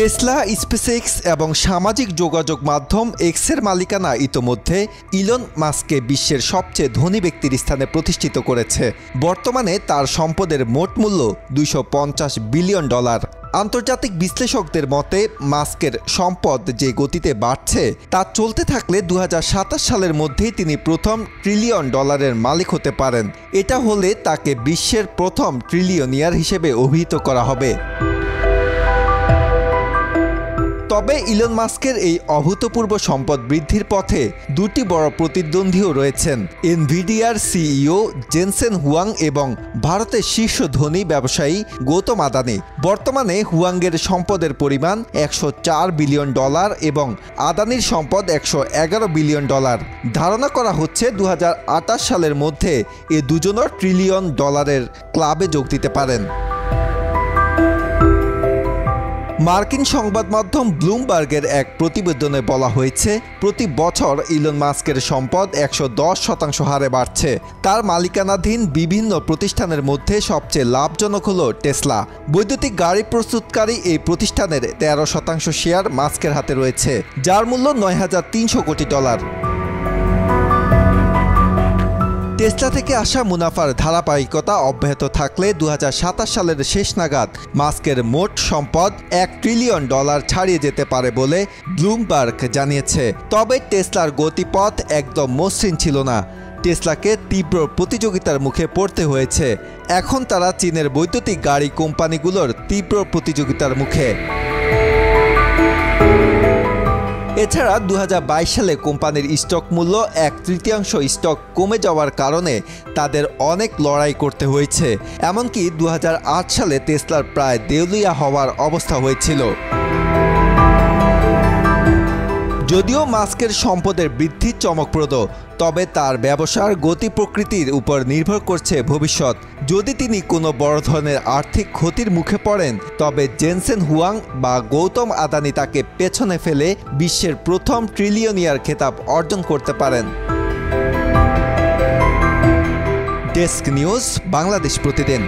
Tesla, SpaceX এবং সামাজিক যোগাযোগ মাধ্যম এক্সের মালিকানা ইতোমধ্যে ইলন মাস্ককে বিশ্বের সবচেয়ে ধনী ব্যক্তির স্থানে প্রতিষ্ঠিত করেছে। বর্তমানে তার সম্পদের মোট মূল্য $250 বিলিয়ন। আন্তর্জাতিক বিশ্লেষকদের মতে মাস্কের সম্পদ যে গতিতে বাড়ছে তা চলতে থাকলে 2027 সালের মধ্যেই তিনি প্রথম $1 ট্রিলিয়ন মালিক হতে পারেন। এটা হলে তাকে বিশ্বের প্রথম ট্রিলিয়নিয়ার হিসেবে অভিহিত করা হবে। তবে ইলন মাস্কের এই অভূতপূর্ব সম্পদ বৃদ্ধির পথে দুটি বড় প্রতিদ্বন্দ্বীও রয়েছেন, এনভিডিয়ার সিইও জেনসেন হুয়াং এবং ভারতের শীর্ষ ধনী ব্যবসায়ী গৌতম আদানি। বর্তমানে হুয়াংয়ের সম্পদের পরিমাণ $104 বিলিয়ন এবং আদানির সম্পদ $111 বিলিয়ন। ধারণা করা হচ্ছে 2028 সালের মধ্যে এ দুজনের $1 ট্রিলিয়ন ক্লাবে যোগ দিতে পারেন। মার্কিন সংবাদ মাধ্যম ব্লুমবার্গের এক প্রতিবেদনে বলা হয়েছে, প্রতি বছর ইলন মাস্কের সম্পদ 110% হারে বাড়ছে। তার মালিকানাধীন বিভিন্ন প্রতিষ্ঠানের মধ্যে সবচেয়ে লাভজনক হল টেসলা। বৈদ্যুতিক গাড়ি প্রস্তুতকারী এই প্রতিষ্ঠানের 13% শেয়ার মাস্কের হাতে রয়েছে, যার মূল্য $9,300 কোটি। টেসলা থেকে আসা মুনাফার ধারাবাহিকতা অব্যাহত থাকলে 2027 সালের শেষ নাগাদ মাস্কের মোট সম্পদ $1 ট্রিলিয়ন ছাড়িয়ে যেতে পারে বলে ব্লুমবার্গ জানিয়েছে। তবে টেসলার গতিপথ একদম মসৃণ ছিল না। টেসলাকে তীব্র প্রতিযোগিতার মুখে পড়তে হয়েছে। এখন তারা চীনের বৈদ্যুতিক গাড়ি কোম্পানিগুলোর তীব্র প্রতিযোগিতার মুখে। এছাড়া 2022 সালে কোম্পানির স্টক মূল্য 1/3 স্টক কমে যাওয়ার কারণে তাদের অনেক লড়াই করতে হয়েছে। এমনকি 2008 সালে টেসলার প্রায় দেউলিয়া হওয়ার অবস্থা হয়েছিল। যদিও মাস্কের সম্পদের বৃদ্ধি চমকপ্রদ, তবে তার ব্যবসার গতি প্রকৃতির উপর নির্ভর করছে ভবিষ্যৎ। যদি তিনি কোনো বড় ধরনের আর্থিক ক্ষতির মুখে পড়েন, তবে জেনসেন হুয়াং বা গৌতম আদানি তাকে পেছনে ফেলে বিশ্বের প্রথম ট্রিলিয়নিয়ার খেতাব অর্জন করতে পারেন। ডেস্ক নিউজ, বাংলাদেশ প্রতিদিন।